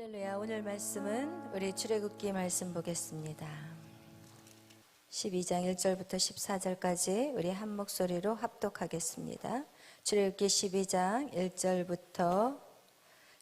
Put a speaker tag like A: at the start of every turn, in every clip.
A: 할렐루야. 오늘 말씀은 우리 출애굽기 말씀 보겠습니다. 12장 1절부터 14절까지 우리 한 목소리로 합독하겠습니다. 출애굽기 12장 1절부터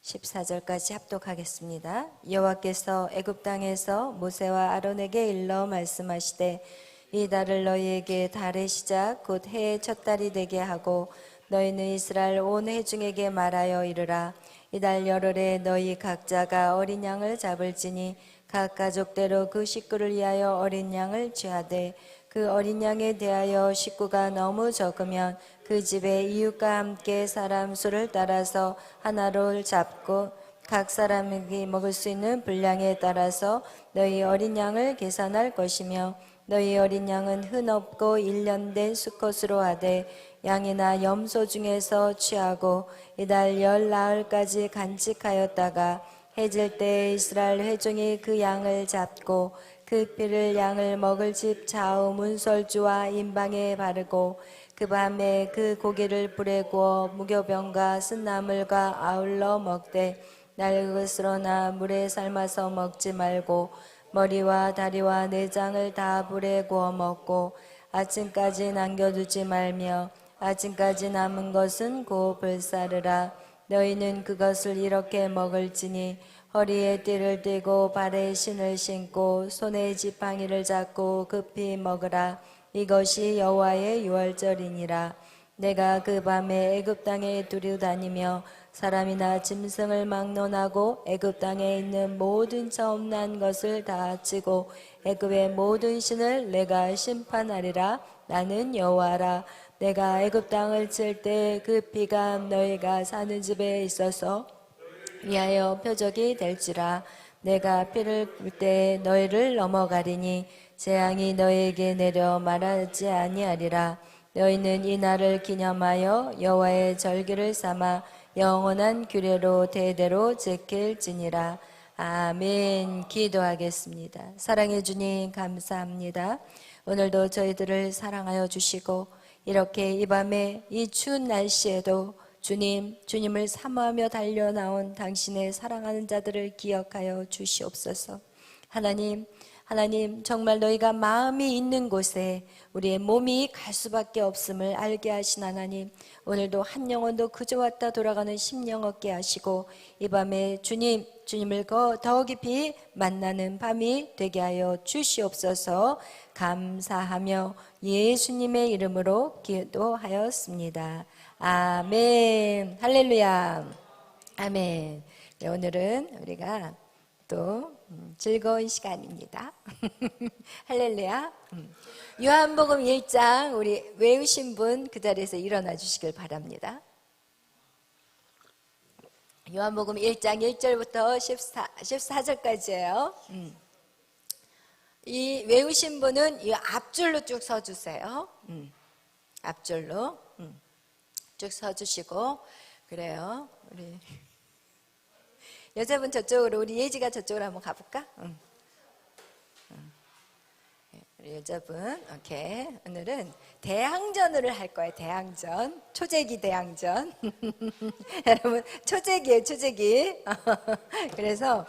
A: 14절까지 합독하겠습니다. 여호와께서 애굽 땅에서 모세와 아론에게 일러 말씀하시되 이 달을 너희에게 달의 시작 곧 해의 첫 달이 되게 하고 너희는 이스라엘 온 회중에게 말하여 이르라. 이달 열흘에 너희 각자가 어린 양을 잡을지니 각 가족대로 그 식구를 위하여 어린 양을 취하되 그 어린 양에 대하여 식구가 너무 적으면 그 집의 이웃과 함께 사람 수를 따라서 하나를 잡고 각 사람에게 먹을 수 있는 분량에 따라서 너희 어린 양을 계산할 것이며 너희 어린 양은 흔 없고 1년 된 수컷으로 하되 양이나 염소 중에서 취하고 이달 열 나흘까지 간직하였다가 해질 때 이스라엘 회중이 그 양을 잡고 그 피를 양을 먹을 집 좌우 문설주와 임방에 바르고 그 밤에 그 고기를 불에 구워 무교병과 쓴나물과 아울러 먹되 날 것으로나 물에 삶아서 먹지 말고 머리와 다리와 내장을 다 불에 구워 먹고 아침까지 남겨두지 말며 아침까지 남은 것은 곧 불사르라. 너희는 그것을 이렇게 먹을지니 허리에 띠를 띠고 발에 신을 신고 손에 지팡이를 잡고 급히 먹으라. 이것이 여호와의 유월절이니라. 내가 그 밤에 애굽 땅에 두루다니며 사람이나 짐승을 막론하고 애굽 땅에 있는 모든 처음 난 것을 다 치고 애굽의 모든 신을 내가 심판하리라. 나는 여호와라. 내가 애굽 땅을 칠 때 그 피가 너희가 사는 집에 있어서 위하여 표적이 될지라. 내가 피를 불 때 너희를 넘어가리니 재앙이 너희에게 내려 말하지 아니하리라. 너희는 이 날을 기념하여 여호와의 절기를 삼아 영원한 규례로 대대로 지킬지니라. 아멘. 기도하겠습니다. 사랑해 주님 감사합니다. 오늘도 저희들을 사랑하여 주시고 이렇게 이 밤에 이 추운 날씨에도 주님을 사모하며 달려나온 당신의 사랑하는 자들을 기억하여 주시옵소서. 하나님 정말 너희가 마음이 있는 곳에 우리의 몸이 갈 수밖에 없음을 알게 하신 하나님, 오늘도 한 영혼도 그저 왔다 돌아가는 심령 얻게 하시고 이 밤에 주님을 더 깊이 만나는 밤이 되게 하여 주시옵소서. 감사하며 예수님의 이름으로 기도하였습니다. 아멘. 할렐루야. 아멘. 네, 오늘은 우리가 또 즐거운 시간입니다. 할렐루야. 요한복음 1장 우리 외우신 분 그 자리에서 일어나 주시길 바랍니다. 요한복음 1장 1절부터 14절까지예요. 이 외우신 분은 이 앞줄로 쭉 서주세요. 앞줄로 쭉 서주시고 그래요. 우리 여자분 저쪽으로, 우리 예지가 저쪽으로 한번 가볼까? 우리 여자분, 오케이. 오늘은 대항전을 할 거예요. 대항전, 초재기 대항전. 여러분 초재기예요, 초재기. 그래서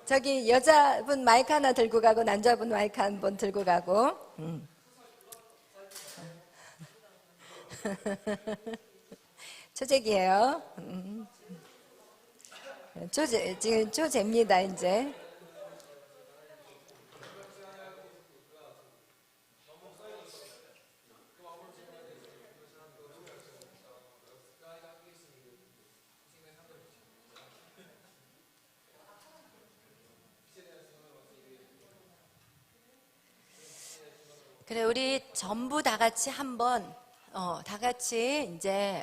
A: 저기 여자분 마이크 하나 들고 가고 남자분 마이크 한 번 들고 가고. 초재기예요. 지금 초재입니다 이제. 그래, 우리 전부 다 같이 한번 다 같이 이제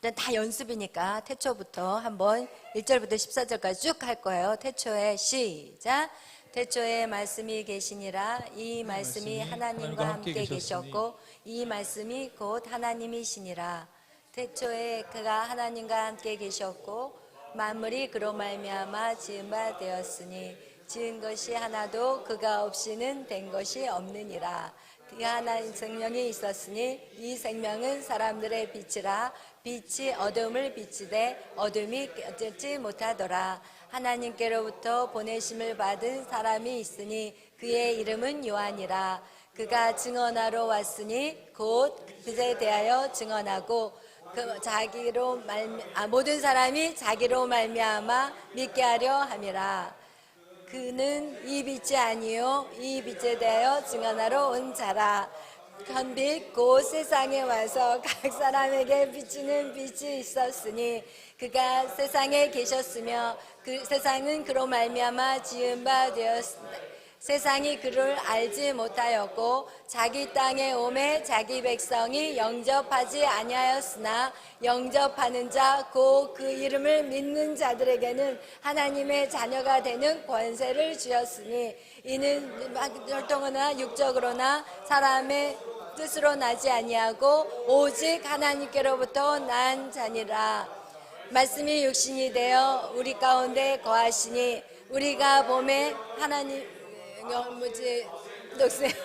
A: 일단 다 연습이니까 태초부터 한번 1절부터 14절까지 쭉 할 거예요. 태초에 시작. 태초에 말씀이 계시니라. 이 말씀이 하나님과 함께 계셨고 이 말씀이 곧 하나님이시니라. 태초에 그가 하나님과 함께 계셨고 만물이 그로 말미암아 지은 바 되었으니 지은 것이 하나도 그가 없이는 된 것이 없느니라. 그가 하나님 생명이 있었으니 이 생명은 사람들의 빛이라. 빛이 어둠을 비치되 어둠이 깨닫지 못하더라. 하나님께로부터 보내심을 받은 사람이 있으니 그의 이름은 요한이라. 그가 증언하러 왔으니 곧 그에 대하여 증언하고 모든 사람이 자기로 말미암아 믿게 하려 함이라. 그는 이 빛이 아니요 이 빛에 대하여 증언하러 온 자라. 현빛 곧 세상에 와서 각 사람에게 비추는 빛이 있었으니 그가 세상에 계셨으며 그 세상은 그로 말미암아 지은 바 되었으니 세상이 그를 알지 못하였고 자기 땅에 오매 자기 백성이 영접하지 아니하였으나 영접하는 자 곧 그 이름을 믿는 자들에게는 하나님의 자녀가 되는 권세를 주었으니 이는 혈통이나 육적으로나 사람의 뜻으로 나지 아니하고 오직 하나님께로부터 난 자니라. 말씀이 육신이 되어 우리 가운데 거하시니 우리가 봄에 하나님 녹색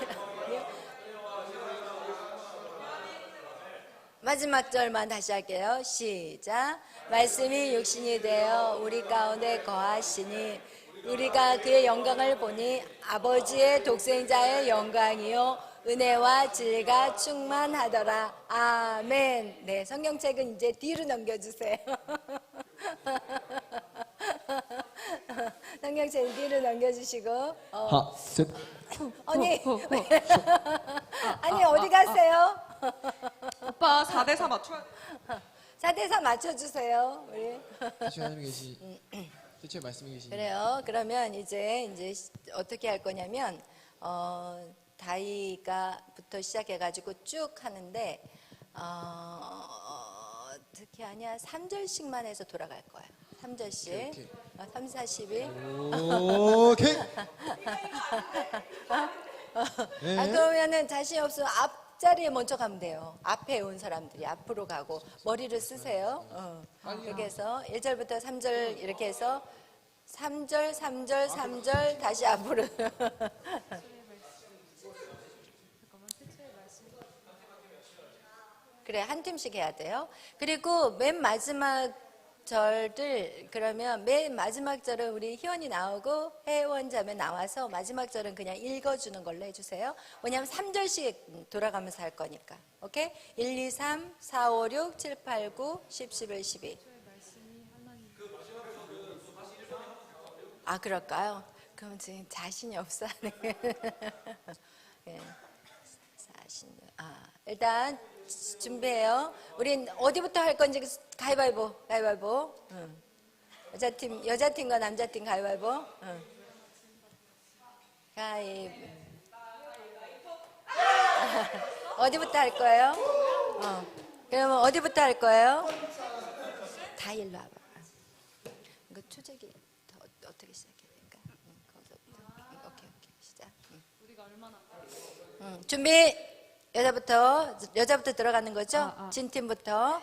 A: 마지막 절만 다시 할게요. 시작. 말씀이 육신이 되어 우리 가운데 거하시니 우리가 그의 영광을 보니 아버지의 독생자의 영광이요 은혜와 진리가 충만하더라. 아멘. 네, 성경책은 이제 뒤로 넘겨주세요. 성경책은 뒤로 넘겨주시고. 아니, 아니 어디 가세요?
B: 오빠 4대4 맞춰.
A: 4대4 맞춰주세요. 우리.
C: 대체 하나님 계시, 대체 말씀이 계시.
A: 그래요. 그러면 이제 어떻게 할 거냐면 다이가부터 시작해가지고 쭉 하는데 어떻게 하냐? 3절씩만 해서 돌아갈 거예요. 3절씩.
C: 오케이.
A: 3, 4, 12.
C: 오케이. 네.
A: 그러면은 자신 없으면 앞자리에 먼저 가면 돼요. 앞에 온 사람들이 앞으로 가고 머리를 쓰세요. 그렇게 해서 1절부터 3절 이렇게 해서 3절, 3절, 3절 다시 앞으로. 그래, 한 팀씩 해야 돼요. 그리고 맨 마지막 절들, 그러면 맨 마지막 절은 우리 희원이 나오고 혜원자매 나와서 마지막 절은 그냥 읽어주는 걸로 해주세요. 왜냐하면 3절씩 돌아가면서 할 거니까. 오케이? 1, 2, 3, 4, 5, 6, 7, 8, 9, 10, 11, 12. 아, 그럴까요? 그럼 지금 자신이 없어. 네. 일단 준비해요. 우린 어디부터 할 건지 가위바위보. 응. 여자팀과 남자팀 가위바위보. 응. 어디부터 할 거예요? 그러면 어디부터 할 거예요? 다 일로 와봐. 이거 초재기 어떻게 시작해야 될까? 거기서부터. 오케이 시작.
B: 우리가 얼마나
A: 준비. 여자부터 들어가는 거죠? 진 팀부터.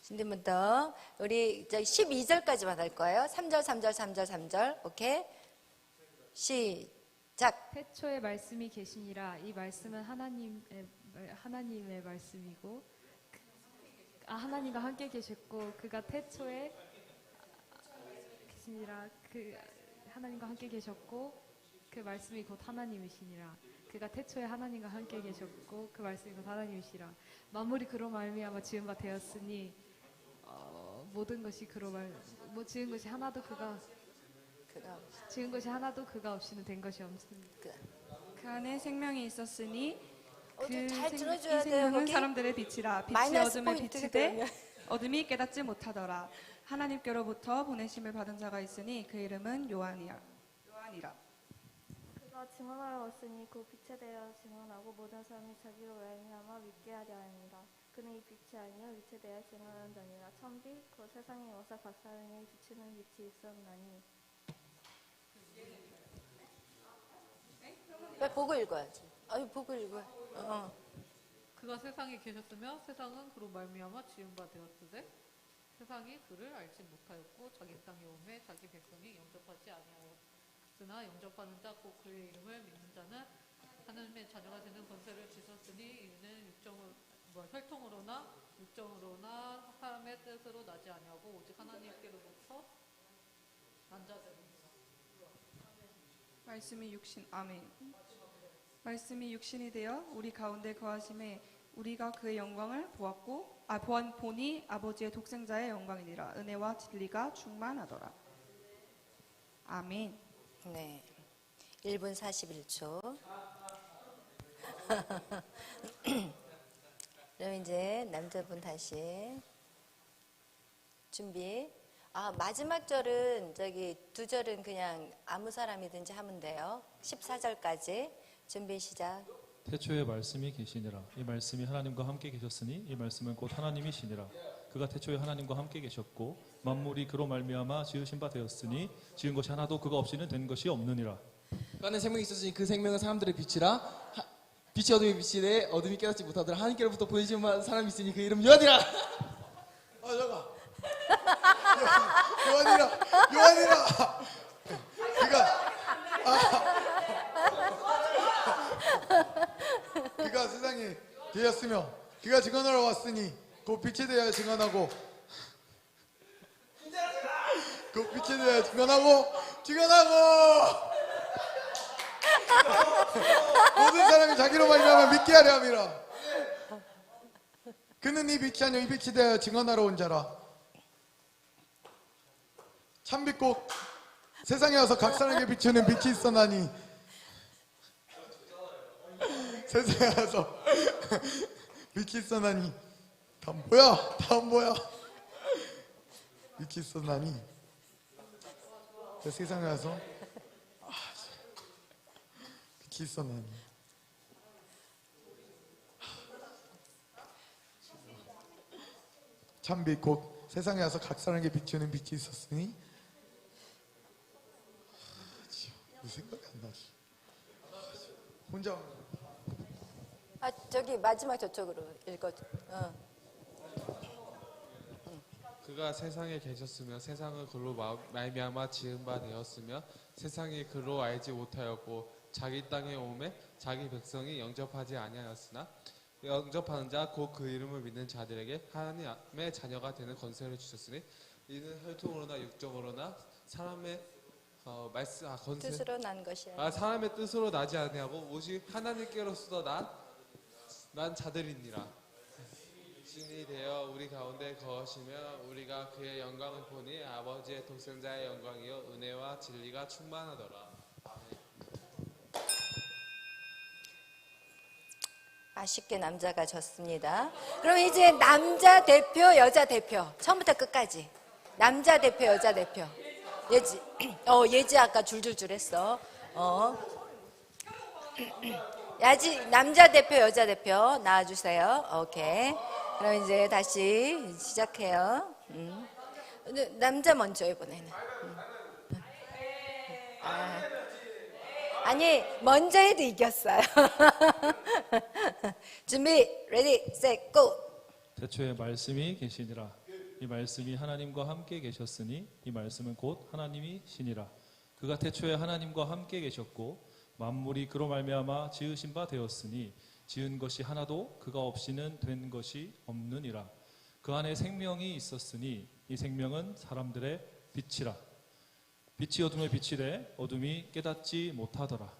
A: 진 팀부터. 우리 12절까지만 할 거예요. 3절, 3절, 3절, 3절. 오케이? 시작.
D: 태초에 말씀이 계시니라. 이 말씀은 하나님의 말씀이고 하나님과 함께 계셨고 그가 태초에 계시니라. 그 하나님과 함께 계셨고 그 말씀이 곧 하나님이시니라. 그가 태초에 하나님과 함께 계셨고 그 말씀이 곧 하나님이시라. 만물이 그로 말미암아 지은 바 되었으니 모든 것이 그로 지은 것이 하나도 그가 없이는 된 것이 없습니다.
B: 그 안에 생명이 있었으니
A: 잘 들어줘야
B: 이
A: 돼요.
B: 생명은
A: 거기?
B: 사람들의 빛이라. 빛이
A: 마이너스
B: 어둠에
A: 포인트가
B: 비치되
A: 그러면.
B: 어둠이 깨닫지 못하더라. 하나님께로부터 보내심을 받은 자가 있으니 그 이름은 요한이라.
E: 그가 증언하러 왔으니 그 빛에 대하여 증언하고 모든 사람이 자기로 말미암아 믿게 하려 함이라. 그는 이 빛이 아니요 빛에 대하여 증언하는 자니라. 천빛 곧 세상에 와서 각 사람에게 비추는 빛이 있었나니.
A: 왜 보고 읽어야지. 보고 읽어요.
F: 그가 세상에 계셨으며 세상은 그로 말미암아 지은 바 되었으되 세상이 그를 알지 못하였고 자기 땅에 오매 자기 백성이 영접하지 아니하였으나 있으나 영접하는 자 곧 그의 이름을 믿는 자는 하나님의 자녀가 되는 권세를 주셨으니 이는 혈통으로나 육정으로나 사람의 뜻으로 나지 아니하고 오직 하나님께로부터 난 자들입니다.
B: 말씀이 육신이 되어 우리 가운데 거하심에 우리가 그의 영광을 보니 아버지의 독생자의 영광이니라. 은혜와 진리가 충만하더라. 아멘.
A: 네. 1분 41초. 그럼 이제 남자분 다시 준비. 마지막 절은 두 절은 그냥 아무 사람이든지 하면 돼요. 14절까지 준비 시작.
G: 태초에 말씀이 계시니라. 이 말씀이 하나님과 함께 계셨으니 이 말씀은 곧 하나님이시니라. 그가 태초에 하나님과 함께 계셨고 만물이 그로 말미암아 지으신 바 되었으니 지은 것이 하나도 그가 없이는 된 것이 없느니라.
C: 그 안에 생명이 있었으니 그 생명은 사람들의 빛이라. 빛이 어둠의 빛이래. 어둠이 깨닫지 못하더라. 하나님께로부터 보내신 사람이 있으니 그 이름 요한이라. 잠깐. 요한이라.
H: 그가 세상에 되었으며 그가 증언하러 왔으니 곧 빛에 대하여 증언하고 모든 사람이 자기로 말미암아 믿게 하려 함이라. 그는 이 빛이 아니요 이 빛에 대하여 증언하러 온 자라. 참빛 곧 세상에 와서 각 사람에게 비추는 빛이 있었나니 세상에 와서 빛이 있었나니 다음 뭐야 빛이 있었나니 세상에 와서 빛이 있었나니 참빛 곧 세상에 와서 각 사람에게 비추는 빛이 있었으니 생각이 안 나지. 혼자
A: 저기 마지막 저쪽으로 읽어줘.
I: 그가 세상에 계셨으며 세상은 그로 말미암아 지은 바 되었으며 세상이 그로 알지 못하였고 자기 땅에 오매 자기 백성이 영접하지 아니하였으나 영접하는 자 곧 그 이름을 믿는 자들에게 하나님의 자녀가 되는 권세를 주셨으니 이는 혈통으로나 육정으로나 사람의
A: 뜻으로 난 것이야.
I: 사람의 뜻으로 나지 아니하고 오직 하나님께로서 난 자들이니라. 신이 되어 우리 가운데 거하시며 우리가 그의 영광을 보니 아버지의 독생자의 영광이요 은혜와 진리가 충만하더라.
A: 아쉽게 남자가 졌습니다. 그럼 이제 남자 대표, 여자 대표 처음부터 끝까지 남자 대표, 여자 대표. 예지 아까 줄줄줄 했어. 남자 대표, 여자 대표 나와주세요. 오케이. 그럼 이제 다시 시작해요. 남자 먼저 이번에는. 아니 먼저 해도 이겼어요. 준비, 레디, 셋, 고.
G: 태초에 말씀이 계시니라. 이 말씀이 하나님과 함께 계셨으니 이 말씀은 곧 하나님이시니라. 그가 태초에 하나님과 함께 계셨고 만물이 그로 말미암아 지으신 바 되었으니 지은 것이 하나도 그가 없이는 된 것이 없느니라. 그 안에 생명이 있었으니 이 생명은 사람들의 빛이라. 빛이 어둠의 빛이래 어둠이 깨닫지 못하더라.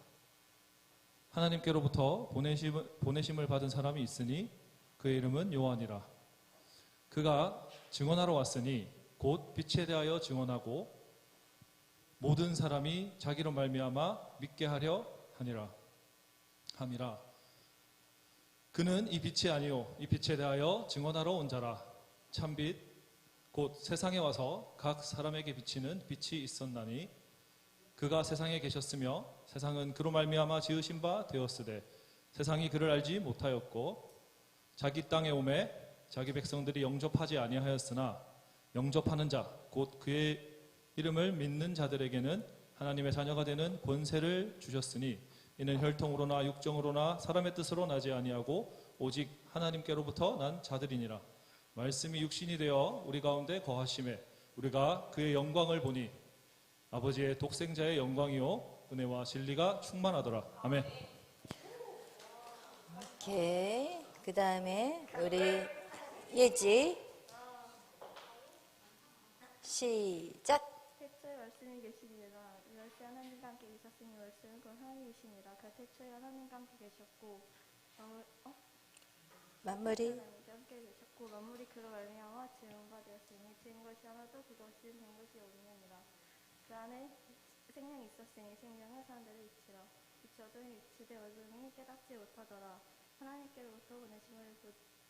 G: 하나님께로부터 보내심을 받은 사람이 있으니 그의 이름은 요한이라. 그가 증언하러 왔으니 곧 빛에 대하여 증언하고 모든 사람이 자기로 말미암아 믿게 하려 함이라. 그는 이 빛이 아니요 이 빛에 대하여 증언하러 온 자라. 참빛 곧 세상에 와서 각 사람에게 비치는 빛이 있었나니 그가 세상에 계셨으며 세상은 그로 말미암아 지으신 바 되었으되 세상이 그를 알지 못하였고 자기 땅에 오매 자기 백성들이 영접하지 아니하였으나 영접하는 자 곧 그의 이름을 믿는 자들에게는 하나님의 자녀가 되는 권세를 주셨으니 이는 혈통으로나 육정으로나 사람의 뜻으로 나지 아니하고 오직 하나님께로부터 난 자들이니라. 말씀이 육신이 되어 우리 가운데 거하심에 우리가 그의 영광을 보니 아버지의 독생자의 영광이요 은혜와 진리가 충만하더라. 아멘.
A: 오케이. 그 다음에 우리 예지. 시작.
E: 태초에 말씀이 계시니라. 이 말씀이 하나님과 함께 계셨으니 말씀은 곧 하나님이시니라. 그 태초에 하나님과 함께 계셨고
A: 마무리.
E: 하나님과 함께 계셨고 만물이 그로 말미암아 지은 바 되었으니 지은 것이 하나도 그것이 된 것이 없느니라. 그 안에 생명이 있었으니 생명은 사람들의 빛이라. 빛이 어둠에 비치되 어둠이 깨닫지 못하더라. 하나님께로부터 보내심을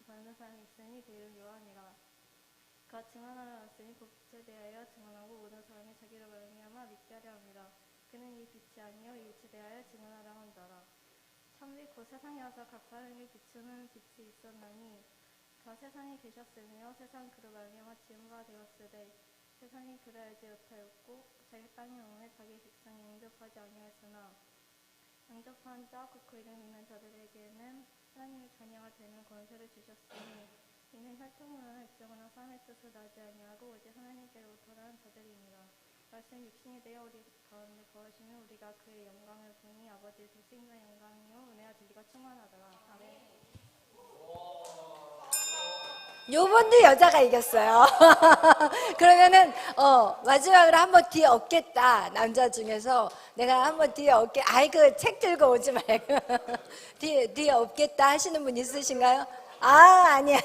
E: 받는 사람이 있으니 그 이름 요한이라. 그가 증언하러 왔으니 그 빛에 대하여 증언하고 모든 사람이 자기로 말미암아 믿게 하려 합니다. 그는 이 빛이 아니요 이 빛에 대하여 증언하려 한 자라. 참빛 곧 세상에 와서 각 사람에게 비추는 빛이 있었나니 그가 세상에 계셨으며 세상 그로 말미암아 지은 바 되었으되 세상이 그를 알지 못하였고 자기 땅에 오매 자기 백성이 영접하지 아니하였으나 영접한 자 곧 그 이름 믿는 자들에게는 하나님의 자녀가 되는 권세를 주셨으니 이는 혈통으로나 육정으로나 사람의 뜻을 나지 아니하고 오직 하나님께로부터 난 자들이니라. 말씀 육신이 되어 우리 가운데 거하시면 우리가 그의 영광을 보니 아버지의 독생자 영광이요 은혜와 진리가 충만하더라. 아멘.
A: 요번도 여자가 이겼어요. 그러면은 마지막으로 한번 뒤에 없겠다. 남자 중에서 내가 한번 뒤에 없게. 아이고 책 들고 오지 말고 뒤에 없겠다 하시는 분 있으신가요? 아니야.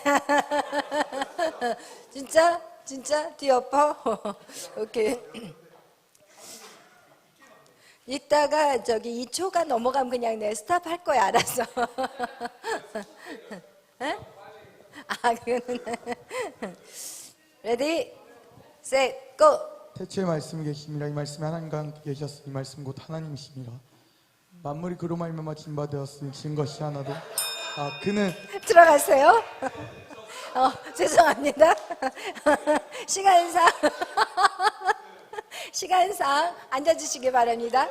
A: 진짜 뒤에 엎어. 오케이. 이따가 저기 2초가 넘어가면 그냥 내 스탑 할 거야. 알았어. 에? 그거는 레디 셋 고.
H: 태초에 말씀이 계시니라. 이 말씀이 하나님과 함께 계셨으니 이 말씀 곧 하나님이시니라. 만물이 그로 말미암아 지은 바 되었으니 지은 것이 하나도 그는
A: 들어가세요. 죄송합니다. 시간상 앉아주시기 바랍니다.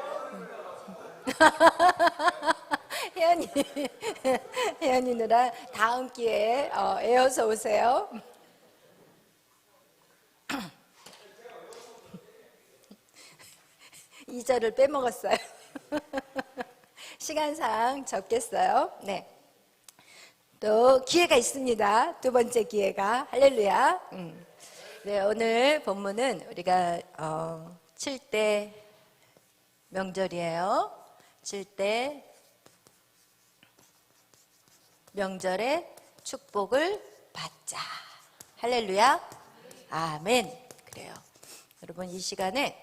A: 혜연이 누나 다음 기회에 애워서 오세요. 이 절을 빼먹었어요. 시간상 적겠어요. 네. 또 기회가 있습니다. 두 번째 기회가. 할렐루야. 네, 오늘 본문은 우리가 7대 명절이에요. 7대 명절의 축복을 받자. 할렐루야. 아멘. 그래요. 여러분 이 시간에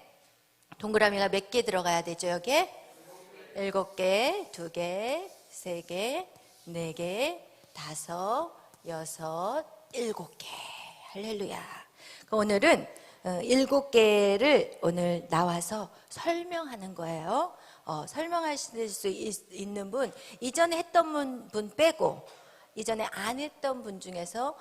A: 동그라미가 몇 개 들어가야 되죠? 여기에 7개, 2개, 3개, 4개, 5, 6, 7개. 할렐루야. 오늘은 7개를 오늘 나와서 설명하는 거예요. 설명하실 수 있는 분, 이전에 했던 분 빼고 이전에 안 했던 분 중에서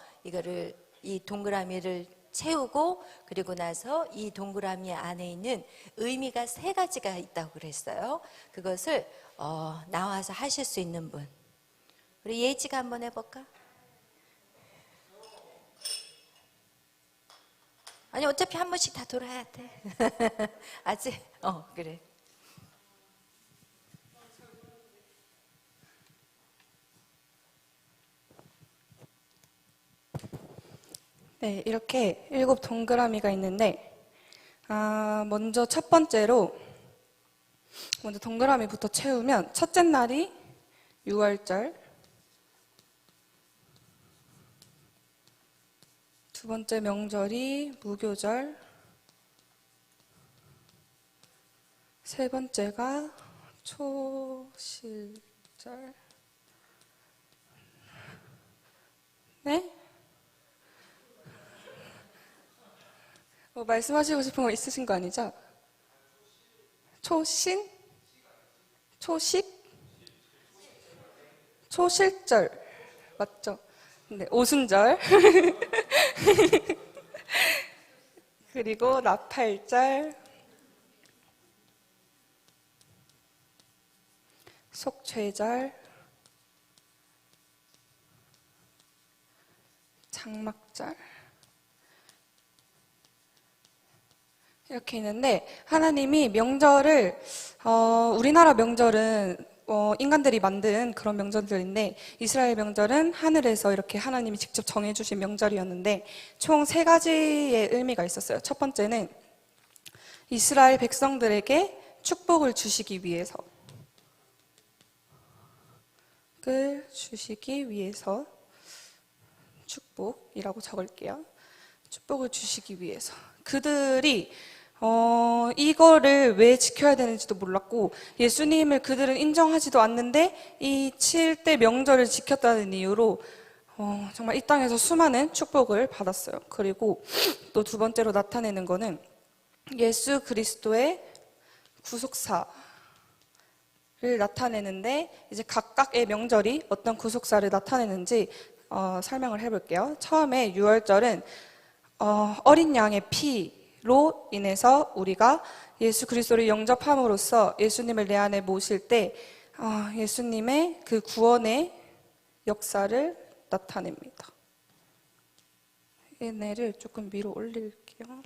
A: 이 동그라미를 채우고 그리고 나서 이 동그라미 안에 있는 의미가 3가지가 있다고 그랬어요. 그것을 나와서 하실 수 있는 분. 우리 예지가 한번 해볼까? 아니 어차피 한 번씩 다 돌아야 돼. 아직 그래.
B: 네, 이렇게 7 동그라미가 있는데 먼저 첫 번째로 먼저 동그라미부터 채우면 첫째 날이 6월절, 두 번째 명절이 무교절, 세 번째가 초실절, 네? 말씀하시고 싶은 거 있으신 거 아니죠? 초신? 초식? 초실절 맞죠? 네, 오순절 그리고 나팔절, 속죄절, 장막절. 이렇게 있는데 하나님이 명절을 우리나라 명절은 인간들이 만든 그런 명절들인데 이스라엘 명절은 하늘에서 이렇게 하나님이 직접 정해주신 명절이었는데 총 3가지의 의미가 있었어요. 첫 번째는 이스라엘 백성들에게 축복을 주시기 위해서 축복이라고 적을게요. 축복을 주시기 위해서 그들이 이거를 왜 지켜야 되는지도 몰랐고 예수님을 그들은 인정하지도 않는데 이 7대 명절을 지켰다는 이유로 정말 이 땅에서 수많은 축복을 받았어요. 그리고 또 두 번째로 나타내는 거는 예수 그리스도의 구속사를 나타내는데 이제 각각의 명절이 어떤 구속사를 나타내는지 설명을 해볼게요. 처음에 유월절은 어린 양의 피로 인해서 우리가 예수 그리스도를 영접함으로써 예수님을 내 안에 모실 때 예수님의 그 구원의 역사를 나타냅니다. 얘네를 조금 위로 올릴게요.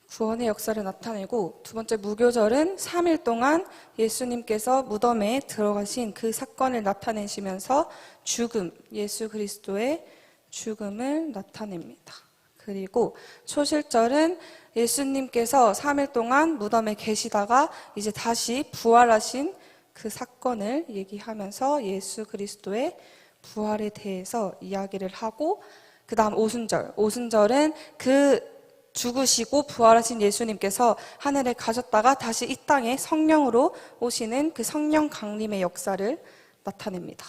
B: 구원의 역사를 나타내고 두 번째 무교절은 3일 동안 예수님께서 무덤에 들어가신 그 사건을 나타내시면서 죽음, 예수 그리스도의 죽음을 나타냅니다. 그리고 초실절은 예수님께서 3일 동안 무덤에 계시다가 이제 다시 부활하신 그 사건을 얘기하면서 예수 그리스도의 부활에 대해서 이야기를 하고 그 다음 오순절은 그 죽으시고 부활하신 예수님께서 하늘에 가셨다가 다시 이 땅에 성령으로 오시는 그 성령 강림의 역사를 나타냅니다.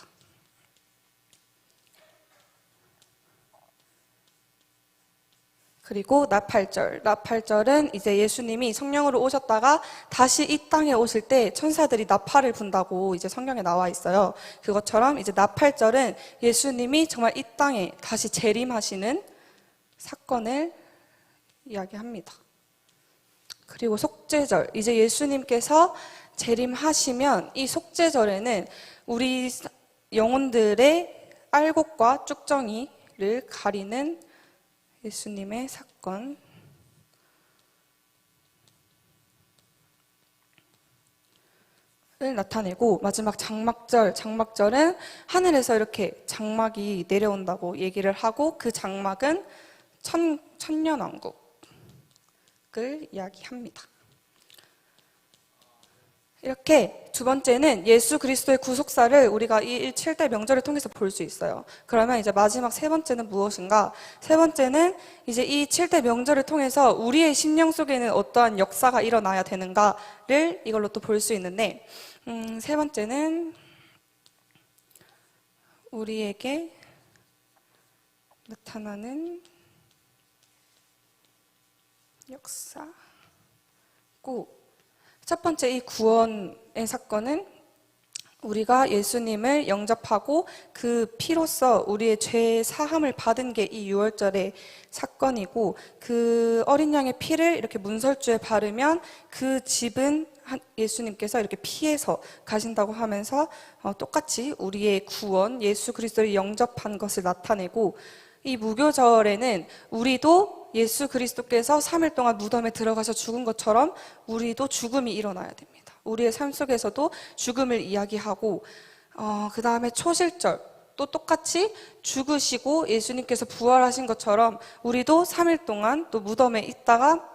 B: 그리고 나팔절은 이제 예수님이 성령으로 오셨다가 다시 이 땅에 오실 때 천사들이 나팔을 분다고 이제 성경에 나와 있어요. 그것처럼 이제 나팔절은 예수님이 정말 이 땅에 다시 재림하시는 사건을 이야기합니다. 그리고 속죄절, 이제 예수님께서 재림하시면 이 속죄절에는 우리 영혼들의 알곡과 쭉정이를 가리는 예수님의 사건을 나타내고 마지막 장막절은 하늘에서 이렇게 장막이 내려온다고 얘기를 하고 그 장막은 천년왕국 을 이야기합니다. 이렇게 두 번째는 예수 그리스도의 구속사를 우리가 이 7대 명절을 통해서 볼 수 있어요. 그러면 이제 마지막 세 번째는 무엇인가? 세 번째는 이제 이 7대 명절을 통해서 우리의 심령 속에는 어떠한 역사가 일어나야 되는가를 이걸로 또 볼 수 있는데 세 번째는 우리에게 나타나는 역사고 첫 번째 이 구원의 사건은 우리가 예수님을 영접하고 그 피로써 우리의 죄 사함을 받은 게 이 유월절의 사건이고 그 어린 양의 피를 이렇게 문설주에 바르면 그 집은 예수님께서 이렇게 피해서 가신다고 하면서 똑같이 우리의 구원, 예수 그리스도를 영접한 것을 나타내고 이 무교절에는 우리도 예수 그리스도께서 3일 동안 무덤에 들어가서 죽은 것처럼 우리도 죽음이 일어나야 됩니다. 우리의 삶 속에서도 죽음을 이야기하고 그 다음에 초실절 또 똑같이 죽으시고 예수님께서 부활하신 것처럼 우리도 3일 동안 또 무덤에 있다가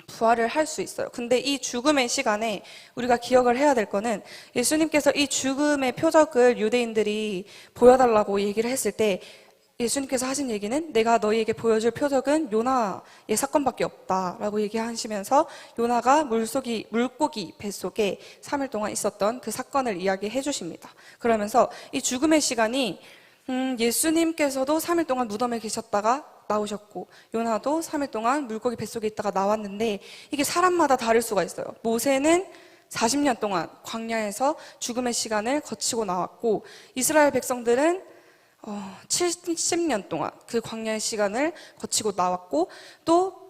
B: 부활을 할 수 있어요. 근데 이 죽음의 시간에 우리가 기억을 해야 될 거는 예수님께서 이 죽음의 표적을 유대인들이 보여달라고 얘기를 했을 때 예수님께서 하신 얘기는 내가 너희에게 보여줄 표적은 요나의 사건밖에 없다라고 얘기하시면서 요나가 물고기 뱃속에 3일 동안 있었던 그 사건을 이야기해 주십니다. 그러면서 이 죽음의 시간이 예수님께서도 3일 동안 무덤에 계셨다가 나오셨고 요나도 3일 동안 물고기 뱃속에 있다가 나왔는데 이게 사람마다 다를 수가 있어요. 모세는 40년 동안 광야에서 죽음의 시간을 거치고 나왔고 이스라엘 백성들은 70년 동안 그 광야의 시간을 거치고 나왔고 또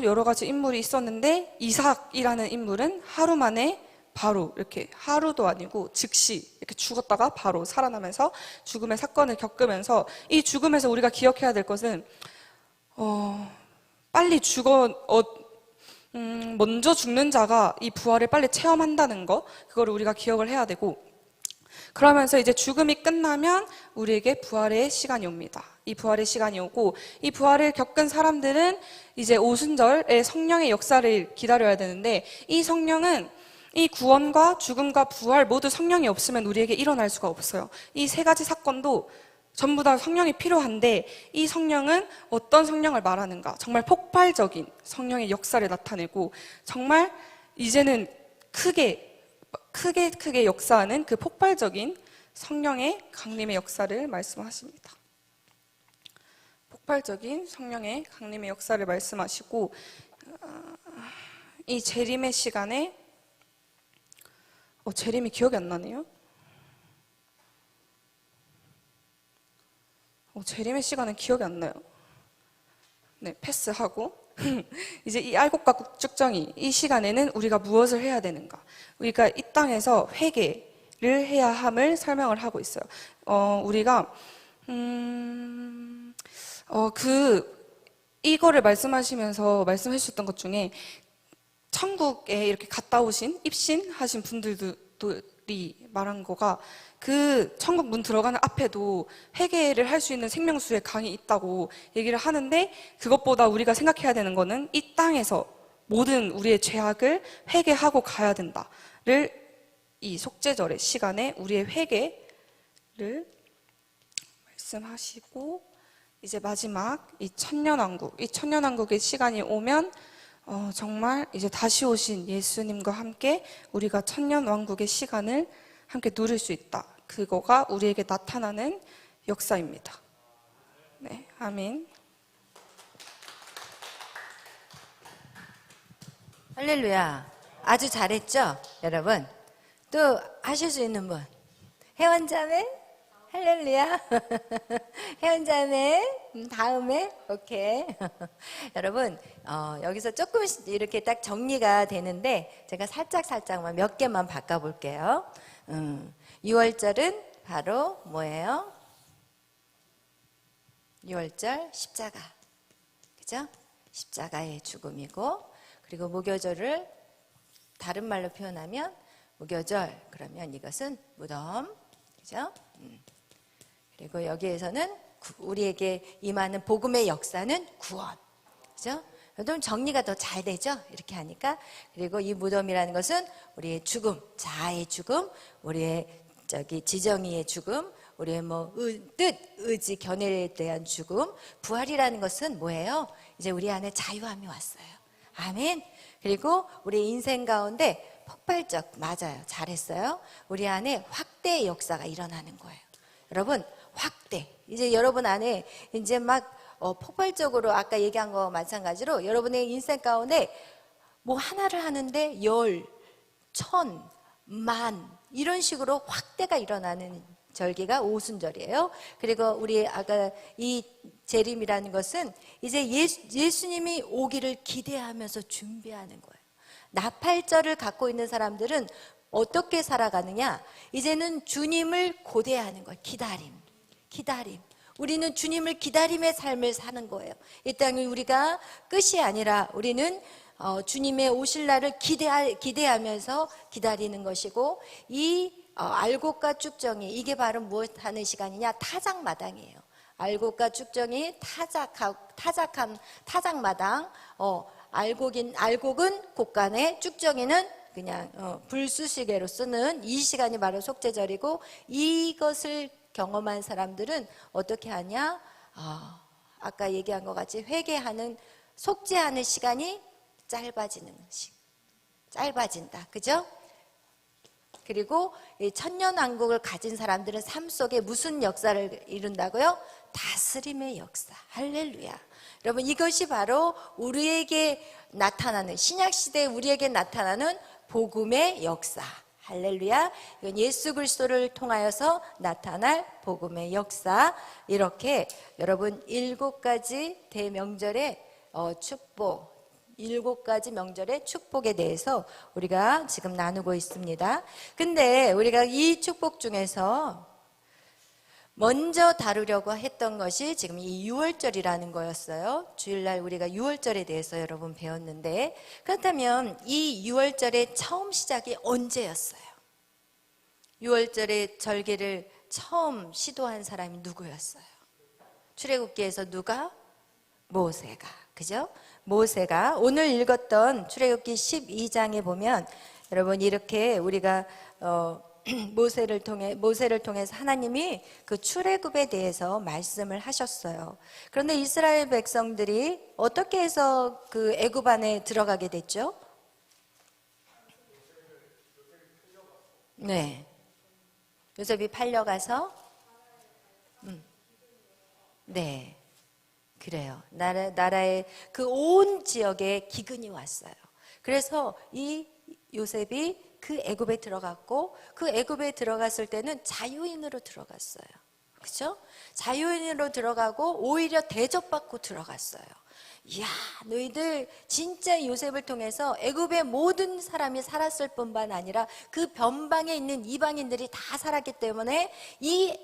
B: 여러 가지 인물이 있었는데 이삭이라는 인물은 하루 만에 바로 이렇게 하루도 아니고 즉시 이렇게 죽었다가 바로 살아나면서 죽음의 사건을 겪으면서 이 죽음에서 우리가 기억해야 될 것은 빨리 먼저 죽는 자가 이 부활을 빨리 체험한다는 거, 그거를 우리가 기억을 해야 되고, 그러면서 이제 죽음이 끝나면 우리에게 부활의 시간이 옵니다. 이 부활의 시간이 오고, 이 부활을 겪은 사람들은 이제 오순절의 성령의 역사를 기다려야 되는데, 이 성령은 이 구원과 죽음과 부활 모두 성령이 없으면 우리에게 일어날 수가 없어요. 이 세 가지 사건도 전부 다 성령이 필요한데, 이 성령은 어떤 성령을 말하는가? 정말 폭발적인 성령의 역사를 나타내고, 정말 이제는 크게 역사하는 그 폭발적인 성령의 강림의 역사를 말씀하십니다. 폭발적인 성령의 강림의 역사를 말씀하시고, 이 재림의 시간에 재림이 기억이 안 나네요. 재림의 시간은 기억이 안 나요. 네, 패스하고 이제 이 알곡과 쭉정이 이 시간에는 우리가 무엇을 해야 되는가? 우리가 이 땅에서 회개를 해야 함을 설명을 하고 있어요. 우리가 이거를 말씀하시면서 말씀해 주셨던 것 중에 천국에 이렇게 갔다 오신 입신하신 분들이 말한 거가 그 천국 문 들어가는 앞에도 회개를 할 수 있는 생명수의 강이 있다고 얘기를 하는데, 그것보다 우리가 생각해야 되는 거는 이 땅에서 모든 우리의 죄악을 회개하고 가야 된다를 이 속죄절의 시간에 우리의 회개를 말씀하시고, 이제 마지막 이 천년왕국의 시간이 오면 정말 이제 다시 오신 예수님과 함께 우리가 천년왕국의 시간을 함께 누릴 수 있다. 그거가 우리에게 나타나는 역사입니다. 네, 아멘.
A: 할렐루야. 아주 잘했죠? 여러분. 또 하실 수 있는 분. 혜원자매? 할렐루야. 혜원자매? 다음에? 오케이. 여러분, 여기서 조금 이렇게 딱 정리가 되는데, 제가 살짝만 몇 개만 바꿔볼게요. 6월절은 바로 뭐예요? 6월절 십자가. 그죠? 십자가의 죽음이고, 그리고 무교절을 다른 말로 표현하면 무교절, 그러면 이것은 무덤. 그죠? 그리고 여기에서는 우리에게 임하는 복음의 역사는 구원. 그죠? 좀 정리가 더 잘 되죠? 이렇게 하니까. 그리고 이 무덤이라는 것은 우리의 죽음, 자아의 죽음, 우리의 지정의의 죽음, 우리의 뜻, 의지, 견해에 대한 죽음. 부활이라는 것은 뭐예요? 이제 우리 안에 자유함이 왔어요. 아멘. 그리고 우리 인생 가운데 폭발적, 맞아요. 잘했어요. 우리 안에 확대의 역사가 일어나는 거예요. 여러분, 확대. 이제 여러분 안에 이제 막 폭발적으로 아까 얘기한 거 마찬가지로 여러분의 인생 가운데 뭐 하나를 하는데 10, 1000, 만 이런 식으로 확대가 일어나는 절기가 오순절이에요. 그리고 우리 아까 이 재림이라는 것은 이제 예수님이 오기를 기대하면서 준비하는 거예요. 나팔절을 갖고 있는 사람들은 어떻게 살아가느냐? 이제는 주님을 고대하는 거예요. 기다림. 우리는 주님을 기다림의 삶을 사는 거예요. 이 땅이 우리가 끝이 아니라 우리는 주님의 오실 날을 기대하면서 기다리는 것이고, 이 알곡과 쭉정이 이게 바로 무엇 하는 시간이냐? 타작마당이에요. 알곡과 쭉정이 타작한 타작마당. 알곡은 곡간에, 쭉정이는 그냥 불수시개로 쓰는 이 시간이 바로 속죄절이고, 이것을 경험한 사람들은 어떻게 하냐? 아까 얘기한 것 같이 회개하는, 속죄하는 시간이 짧아진다. 그죠? 그리고 이 천년왕국을 가진 사람들은 삶 속에 무슨 역사를 이룬다고요? 다스림의 역사. 할렐루야. 여러분, 이것이 바로 우리에게 나타나는, 신약시대에 우리에게 나타나는 복음의 역사. 할렐루야. 이건 예수 그리스도를 통하여서 나타날 복음의 역사. 이렇게 여러분 7가지 대명절의 축복, 7가지 명절의 축복에 대해서 우리가 지금 나누고 있습니다. 근데 우리가 이 축복 중에서 먼저 다루려고 했던 것이 지금 이 유월절이라는 거였어요. 주일날 우리가 유월절에 대해서 여러분 배웠는데, 그렇다면 이 유월절의 처음 시작이 언제였어요? 유월절의 절기를 처음 시도한 사람이 누구였어요? 출애굽기에서 누가? 모세가. 그죠? 모세가 오늘 읽었던 출애굽기 12장에 보면 여러분 이렇게 우리가 모세를 통해서 하나님이 그 출애굽에 대해서 말씀을 하셨어요. 그런데 이스라엘 백성들이 어떻게 해서 그 애굽 안에 들어가게 됐죠? 네. 요셉이 팔려가서 네. 그래요. 나라의 그 온 지역에 기근이 왔어요. 그래서 이 요셉이 그 애굽에 들어갔고, 그 애굽에 들어갔을 때는 자유인으로 들어갔어요. 그렇죠? 자유인으로 들어가고 오히려 대접받고 들어갔어요. 이야, 너희들 진짜 요셉을 통해서 애굽의 모든 사람이 살았을 뿐만 아니라 그 변방에 있는 이방인들이 다 살았기 때문에 이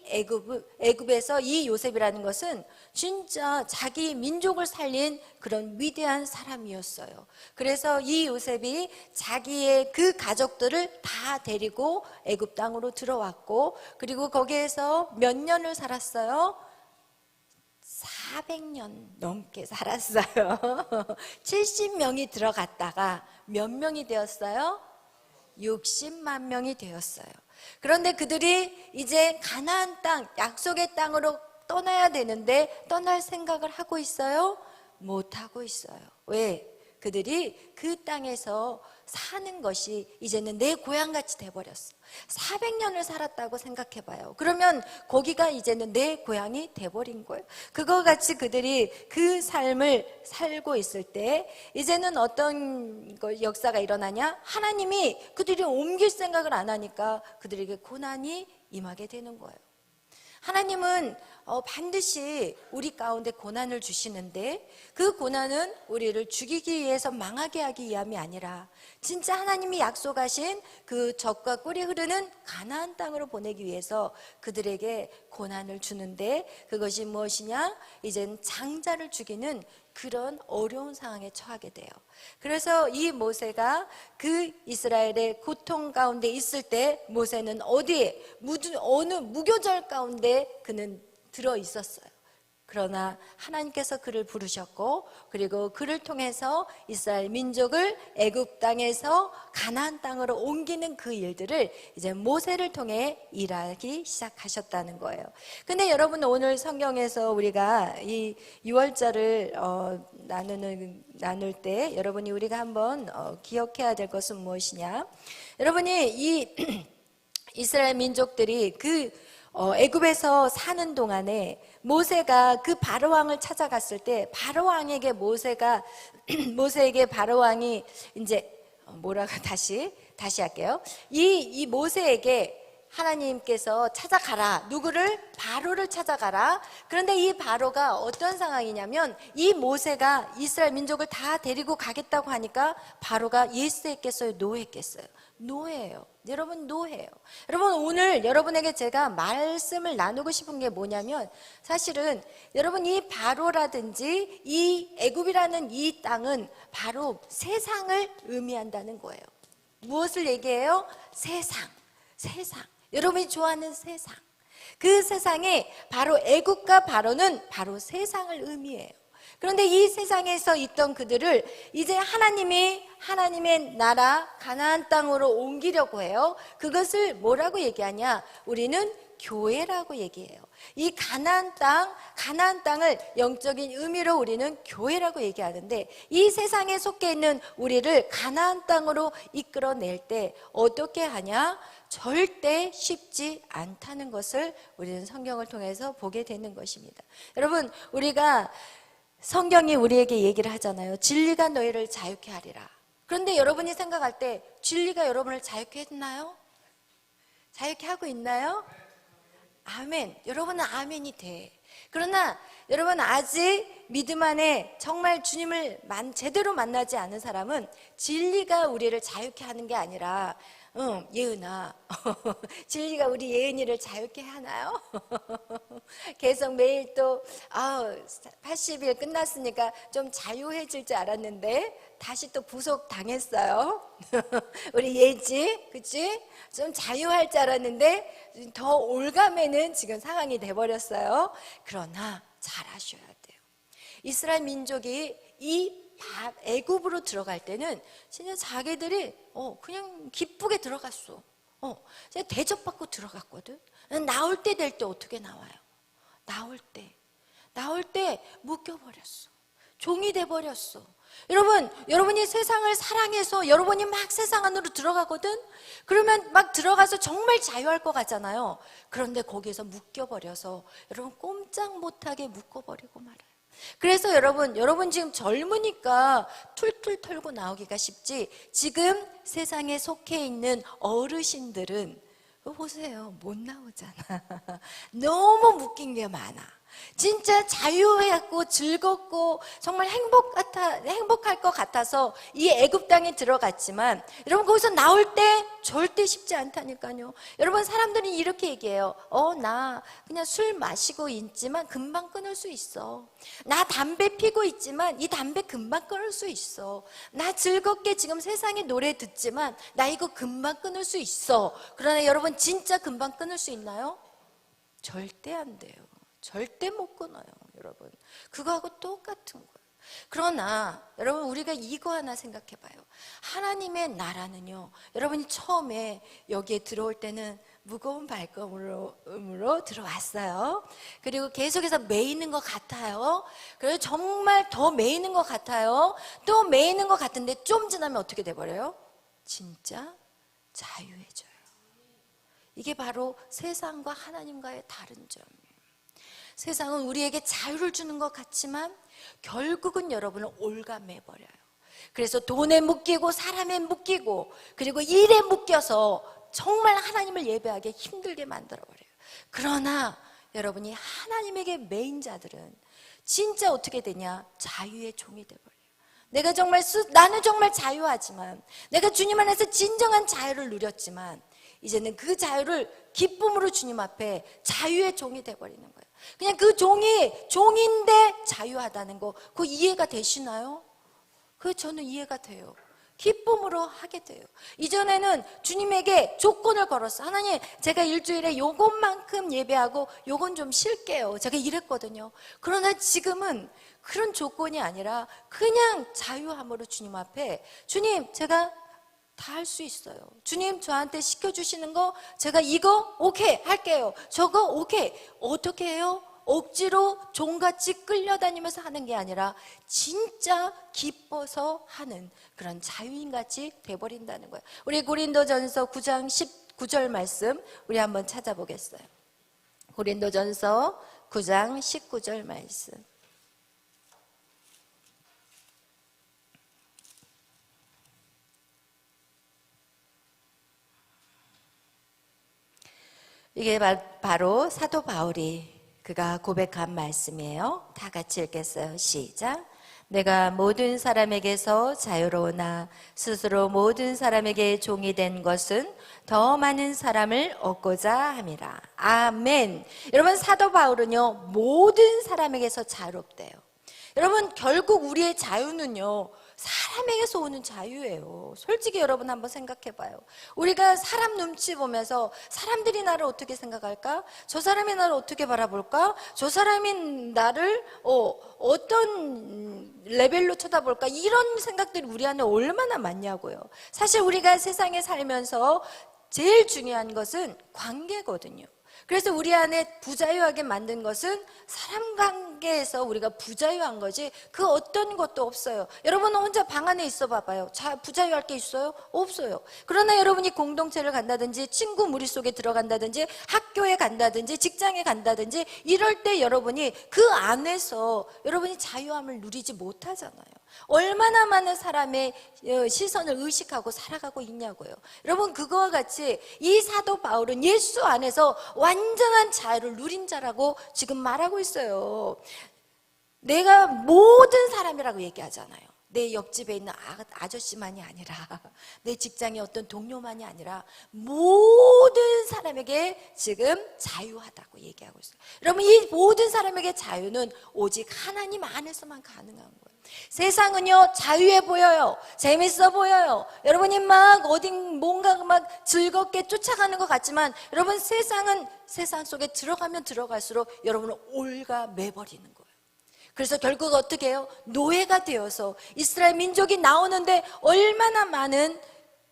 A: 애굽에서 이 요셉이라는 것은 진짜 자기 민족을 살린 그런 위대한 사람이었어요. 그래서 이 요셉이 자기의 그 가족들을 다 데리고 애굽 땅으로 들어왔고, 그리고 거기에서 몇 년을 살았어요? 400년 넘게 살았어요. 70명이 들어갔다가 몇 명이 되었어요? 60만 명이 되었어요. 그런데 그들이 이제 가나안 땅, 약속의 땅으로 떠나야 되는데 떠날 생각을 하고 있어요? 못 하고 있어요. 왜? 그들이 그 땅에서 사는 것이 이제는 내 고향같이 돼버렸어. 400년을 살았다고 생각해봐요. 그러면 거기가 이제는 내 고향이 돼버린 거예요. 그거 같이 그들이 그 삶을 살고 있을 때 이제는 어떤 역사가 일어나냐? 하나님이 그들이 옮길 생각을 안 하니까 그들에게 고난이 임하게 되는 거예요. 하나님은 반드시 우리 가운데 고난을 주시는데, 그 고난은 우리를 죽이기 위해서 망하게 하기 위함이 아니라 진짜 하나님이 약속하신 그 젖과 꿀이 흐르는 가나안 땅으로 보내기 위해서 그들에게 고난을 주는데, 그것이 무엇이냐? 이젠 장자를 죽이는 그런 어려운 상황에 처하게 돼요. 그래서 이 모세가 그 이스라엘의 고통 가운데 있을 때 모세는 어디에, 어느 무교절 가운데 그는 들어 있었어요. 그러나 하나님께서 그를 부르셨고, 그리고 그를 통해서 이스라엘 민족을 애굽 땅에서 가나안 땅으로 옮기는 그 일들을 이제 모세를 통해 일하기 시작하셨다는 거예요. 근데 여러분, 오늘 성경에서 우리가 이 유월절을 나눌 때 여러분이 우리가 한번 기억해야 될 것은 무엇이냐? 여러분이 이 이스라엘 민족들이 그 애굽에서 사는 동안에 모세가 그 바로왕을 찾아갔을 때, 바로왕에게 모세에게 바로왕이 이제 다시 할게요. 이 모세에게 하나님께서 찾아가라. 누구를? 바로를 찾아가라. 그런데 이 바로가 어떤 상황이냐면, 이 모세가 이스라엘 민족을 다 데리고 가겠다고 하니까 바로가 예스했겠어요? 노했겠어요? 노예요. 여러분, 노예요. 여러분, 오늘 여러분에게 제가 말씀을 나누고 싶은 게 뭐냐면, 사실은 여러분, 이 바로라든지 이 애굽이라는 이 땅은 바로 세상을 의미한다는 거예요. 무엇을 얘기해요? 세상. 여러분이 좋아하는 세상. 그 세상에 바로 애굽과 바로는 바로 세상을 의미해요. 그런데 이 세상에서 있던 그들을 이제 하나님의 나라 가나안 땅으로 옮기려고 해요. 그것을 뭐라고 얘기하냐? 우리는 교회라고 얘기해요. 이 가나안 땅을 영적인 의미로 우리는 교회라고 얘기하는데, 이 세상에 속해 있는 우리를 가나안 땅으로 이끌어낼 때 어떻게 하냐? 절대 쉽지 않다는 것을 우리는 성경을 통해서 보게 되는 것입니다. 여러분, 우리가 성경이 우리에게 얘기를 하잖아요. 진리가 너희를 자유케 하리라. 그런데 여러분이 생각할 때 진리가 여러분을 자유케 했나요? 자유케 하고 있나요? 아멘. 여러분은 아멘이 돼. 그러나 여러분 아직 믿음 안에 정말 주님을 제대로 만나지 않은 사람은 진리가 우리를 자유케 하는 게 아니라 예은아 진리가 우리 예은이를 자유케 하나요? 계속 매일 또 80일 끝났으니까 좀 자유해질 줄 알았는데 다시 또 구속 당했어요. 우리 예지, 그치? 좀 자유할 줄 알았는데 더 올가매는 지금 상황이 돼버렸어요. 그러나 잘하셔야 돼요. 이스라엘 민족이 이 애굽으로 들어갈 때는 진짜 자기들이 그냥 기쁘게 들어갔어. 그냥 대접받고 들어갔거든. 나올 때 될 때 어떻게 나와요? 나올 때 묶여버렸어. 종이 돼버렸어. 여러분이 세상을 사랑해서 여러분이 막 세상 안으로 들어가거든? 그러면 막 들어가서 정말 자유할 것 같잖아요. 그런데 거기에서 묶여버려서 여러분 꼼짝 못하게 묶어버리고 말아요. 그래서 여러분 지금 젊으니까 툴툴 털고 나오기가 쉽지, 지금 세상에 속해 있는 어르신들은 보세요, 못 나오잖아. 너무 묶인 게 많아. 진짜 자유하고 즐겁고 정말 행복할 것 같아서 이 애굽 땅에 들어갔지만 여러분 거기서 나올 때 절대 쉽지 않다니까요. 여러분 사람들이 이렇게 얘기해요. 나 그냥 술 마시고 있지만 금방 끊을 수 있어. 나 담배 피고 있지만 이 담배 금방 끊을 수 있어. 나 즐겁게 지금 세상에 노래 듣지만 나 이거 금방 끊을 수 있어. 그러나 여러분 진짜 금방 끊을 수 있나요? 절대 안 돼요. 절대 못 끊어요, 여러분. 그거하고 똑같은 거예요. 그러나 여러분 우리가 이거 하나 생각해 봐요. 하나님의 나라는요, 여러분이 처음에 여기에 들어올 때는 무거운 발걸음으로 들어왔어요. 그리고 계속해서 매이는 것 같아요. 그래서 정말 더 매이는 것 같아요. 또 매이는 것 같은데 좀 지나면 어떻게 돼버려요? 진짜 자유해져요. 이게 바로 세상과 하나님과의 다른 점이에요. 세상은 우리에게 자유를 주는 것 같지만 결국은 여러분을 올가매버려요. 그래서 돈에 묶이고 사람에 묶이고 그리고 일에 묶여서 정말 하나님을 예배하기 힘들게 만들어버려요. 그러나 여러분이 하나님에게 매인 자들은 진짜 어떻게 되냐? 자유의 종이 돼버려요. 나는 정말 자유하지만, 내가 주님 안에서 진정한 자유를 누렸지만 이제는 그 자유를 기쁨으로 주님 앞에 자유의 종이 돼버리는 거예요. 그냥 그 종인데 자유하다는 거, 그거 이해가 되시나요? 그거 저는 이해가 돼요. 기쁨으로 하게 돼요. 이전에는 주님에게 조건을 걸었어. 하나님, 제가 일주일에 요것만큼 예배하고 요건 좀 쉴게요. 제가 이랬거든요. 그러나 지금은 그런 조건이 아니라 그냥 자유함으로 주님 앞에, 주님, 제가 다 할 수 있어요. 주님 저한테 시켜주시는 거 제가 이거 오케이 할게요. 저거 오케이. 어떻게 해요? 억지로 종같이 끌려다니면서 하는 게 아니라 진짜 기뻐서 하는 그런 자유인같이 돼버린다는 거예요. 우리 고린도전서 9장 19절 말씀 우리 한번 찾아보겠어요. 고린도전서 9장 19절 말씀. 이게 바로 사도 바울이 그가 고백한 말씀이에요. 다 같이 읽겠어요. 시작. 내가 모든 사람에게서 자유로우나 스스로 모든 사람에게 종이 된 것은 더 많은 사람을 얻고자 함이라. 아멘. 여러분 사도 바울은요, 모든 사람에게서 자유롭대요. 여러분 결국 우리의 자유는요, 사람에게서 오는 자유예요. 솔직히 여러분 한번 생각해 봐요. 우리가 사람 눈치 보면서 사람들이 나를 어떻게 생각할까? 저 사람이 나를 어떻게 바라볼까? 저 사람이 나를 어떤 레벨로 쳐다볼까? 이런 생각들이 우리 안에 얼마나 많냐고요. 사실 우리가 세상에 살면서 제일 중요한 것은 관계거든요. 그래서 우리 안에 부자유하게 만든 것은 사람 관계에서 우리가 부자유한 거지 그 어떤 것도 없어요. 여러분 혼자 방 안에 있어 봐봐요. 부자유할 게 있어요? 없어요. 그러나 여러분이 공동체를 간다든지 친구 무리 속에 들어간다든지 학교에 간다든지 직장에 간다든지 이럴 때 여러분이 그 안에서 여러분이 자유함을 누리지 못하잖아요. 얼마나 많은 사람의 시선을 의식하고 살아가고 있냐고요. 여러분 그거와 같이 이 사도 바울은 예수 안에서 완전한 자유를 누린 자라고 지금 말하고 있어요. 내가 모든 사람이라고 얘기하잖아요. 내 옆집에 있는 아저씨만이 아니라 내 직장의 어떤 동료만이 아니라 모든 사람에게 지금 자유하다고 얘기하고 있어요. 여러분 이 모든 사람에게 자유는 오직 하나님 안에서만 가능한 거예요. 세상은요 자유해 보여요. 재밌어 보여요. 여러분이 막 어디 뭔가 막 즐겁게 쫓아가는 것 같지만 여러분 세상은 세상 속에 들어가면 들어갈수록 여러분을 올가매버리는 거예요. 그래서 결국 어떻게 해요? 노예가 되어서 이스라엘 민족이 나오는데 얼마나 많은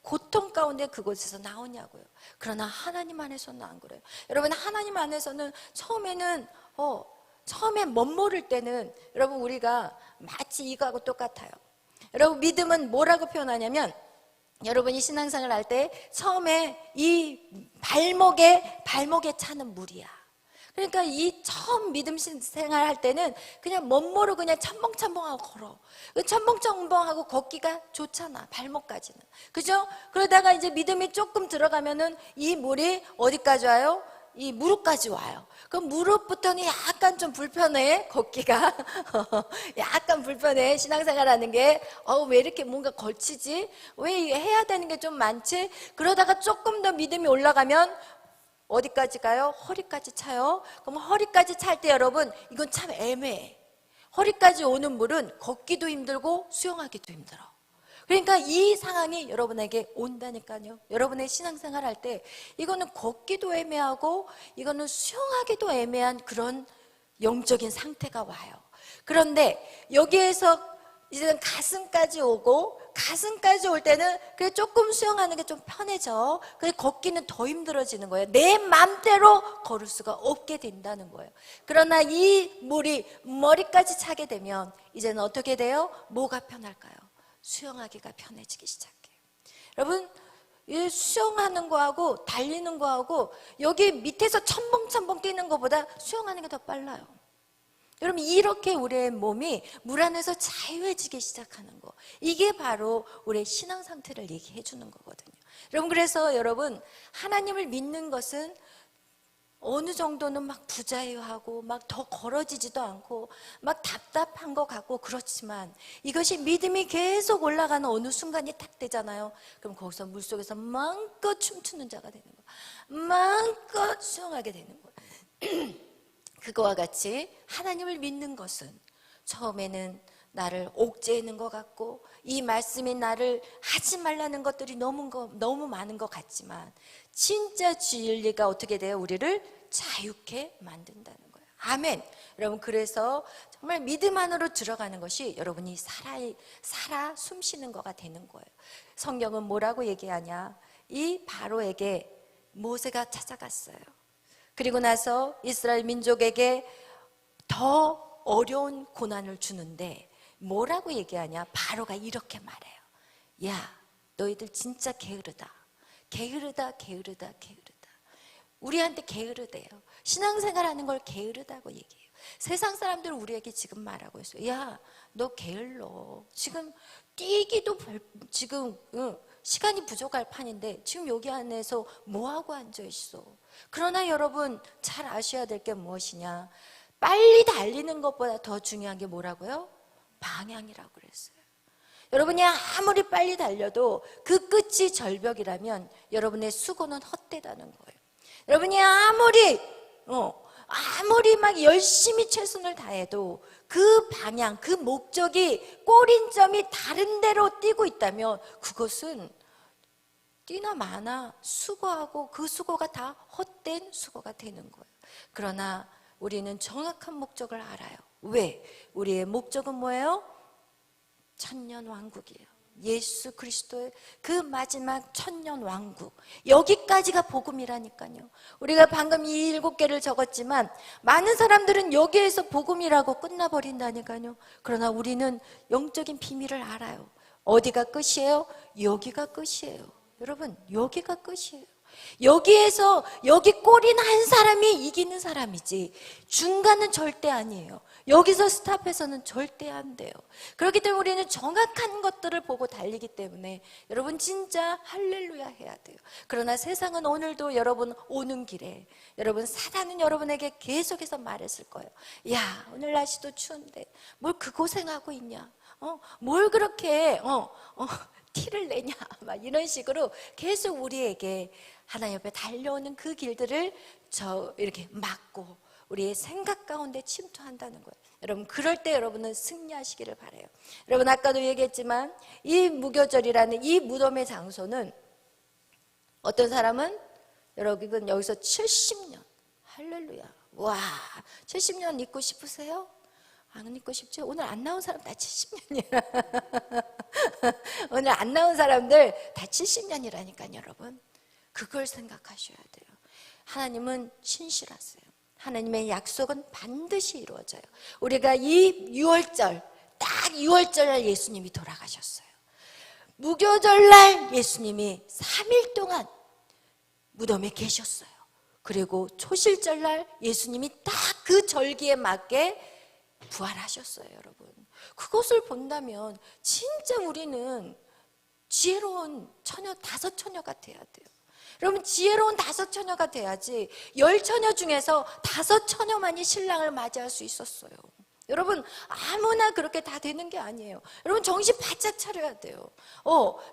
A: 고통 가운데 그곳에서 나오냐고요. 그러나 하나님 안에서는 안 그래요. 여러분 하나님 안에서는 처음에 멋모를 때는 여러분 우리가 마치 이거하고 똑같아요. 여러분 믿음은 뭐라고 표현하냐면 여러분이 신앙생활 할 때 처음에 이 발목에 차는 물이야. 그러니까 이 처음 믿음 생활 할 때는 그냥 멋모르고 그냥 첨벙첨벙하고 걸어. 첨벙첨벙하고 걷기가 좋잖아. 발목까지는. 그죠? 그러다가 이제 믿음이 조금 들어가면은 이 물이 어디까지 와요? 이 무릎까지 와요. 그럼 무릎부터는 약간 좀 불편해. 걷기가. 약간 불편해. 신앙생활 하는 게. 왜 이렇게 뭔가 걸치지? 왜 해야 되는 게 좀 많지? 그러다가 조금 더 믿음이 올라가면 어디까지 가요? 허리까지 차요. 그럼 허리까지 찰 때 여러분 이건 참 애매해. 허리까지 오는 물은 걷기도 힘들고 수영하기도 힘들어. 그러니까 이 상황이 여러분에게 온다니까요. 여러분의 신앙생활 할 때 이거는 걷기도 애매하고 이거는 수영하기도 애매한 그런 영적인 상태가 와요. 그런데 여기에서 이제는 가슴까지 오고 가슴까지 올 때는 그래 조금 수영하는 게 좀 편해져. 그래 걷기는 더 힘들어지는 거예요. 내 맘대로 걸을 수가 없게 된다는 거예요. 그러나 이 물이 머리까지 차게 되면 이제는 어떻게 돼요? 뭐가 편할까요? 수영하기가 편해지기 시작해요. 여러분 이 수영하는 거하고 달리는 거하고 여기 밑에서 첨벙첨벙 뛰는 것보다 수영하는 게 더 빨라요. 여러분 이렇게 우리의 몸이 물 안에서 자유해지기 시작하는 거, 이게 바로 우리의 신앙 상태를 얘기해 주는 거거든요. 여러분 그래서 여러분 하나님을 믿는 것은 어느 정도는 막 부자유하고 막 더 걸어지지도 않고 막 답답한 것 같고 그렇지만 이것이 믿음이 계속 올라가는 어느 순간이 딱 되잖아요. 그럼 거기서 물속에서 마음껏 춤추는 자가 되는 거예요. 마음껏 수영하게 되는 거예요. 그거와 같이 하나님을 믿는 것은 처음에는 나를 옥죄이는 것 같고 이 말씀이 나를 하지 말라는 것들이 너무 많은 것 같지만 진짜 진리가 어떻게 돼요? 우리를 자유케 만든다는 거예요. 아멘. 여러분 그래서 정말 믿음 안으로 들어가는 것이 여러분이 살아 숨쉬는 거가 되는 거예요. 성경은 뭐라고 얘기하냐? 이 바로에게 모세가 찾아갔어요. 그리고 나서 이스라엘 민족에게 더 어려운 고난을 주는데 뭐라고 얘기하냐? 바로가 이렇게 말해요. 야, 너희들 진짜 게으르다. 게으르다. 우리한테 게으르대요. 신앙생활하는 걸 게으르다고 얘기해요. 세상 사람들은 우리에게 지금 말하고 있어요. 야, 너 게을러. 지금 뛰기도 지금 시간이 부족할 판인데 지금 여기 안에서 뭐하고 앉아있어? 그러나 여러분 잘 아셔야 될 게 무엇이냐? 빨리 달리는 것보다 더 중요한 게 뭐라고요? 방향이라고 그랬어요. 여러분이 아무리 빨리 달려도 그 끝이 절벽이라면 여러분의 수고는 헛되다는 거예요. 여러분이 아무리 막 열심히 최선을 다해도 그 방향, 그 목적이 꼬린점이 다른 데로 뛰고 있다면 그것은 뛰나 마나 수고하고 그 수고가 다 헛된 수고가 되는 거예요. 그러나 우리는 정확한 목적을 알아요. 왜? 우리의 목적은 뭐예요? 천년 왕국이에요. 예수 그리스도의 그 마지막 천년 왕국, 여기까지가 복음이라니까요. 우리가 방금 이 7개를 적었지만 많은 사람들은 여기에서 복음이라고 끝나버린다니까요. 그러나 우리는 영적인 비밀을 알아요. 어디가 끝이에요? 여기가 끝이에요. 여러분, 여기가 끝이에요. 여기에서 여기 꼴이 난 사람이 이기는 사람이지 중간은 절대 아니에요. 여기서 스탑해서는 절대 안 돼요. 그렇기 때문에 우리는 정확한 것들을 보고 달리기 때문에 여러분 진짜 할렐루야 해야 돼요. 그러나 세상은 오늘도 여러분 오는 길에 여러분 사단은 여러분에게 계속해서 말했을 거예요. 야, 오늘 날씨도 추운데 뭘 그 고생하고 있냐? 뭘 그렇게 티를 내냐? 막 이런 식으로 계속 우리에게 하나님 옆에 달려오는 그 길들을 이렇게 막고 우리의 생각 가운데 침투한다는 거예요. 여러분, 그럴 때 여러분은 승리하시기를 바라요. 여러분, 아까도 얘기했지만 이 무교절이라는 이 무덤의 장소는 어떤 사람은 여러분 여기서 70년, 할렐루야, 와, 70년 있고 싶으세요? 안 있고 싶죠? 오늘 안 나온 사람 다 70년이야. 오늘 안 나온 사람들 다 70년이라니까요, 여러분. 그걸 생각하셔야 돼요. 하나님은 신실하세요. 하나님의 약속은 반드시 이루어져요. 우리가 이 6월절, 딱 6월절날 예수님이 돌아가셨어요. 무교절날 예수님이 3일 동안 무덤에 계셨어요. 그리고 초실절날 예수님이 딱 그 절기에 맞게 부활하셨어요, 여러분. 그것을 본다면 진짜 우리는 지혜로운 처녀, 5처녀가 돼야 돼요. 여러분, 지혜로운 5처녀가 돼야지 10처녀 중에서 5처녀만이 신랑을 맞이할 수 있었어요. 여러분, 아무나 그렇게 다 되는 게 아니에요. 여러분, 정신 바짝 차려야 돼요.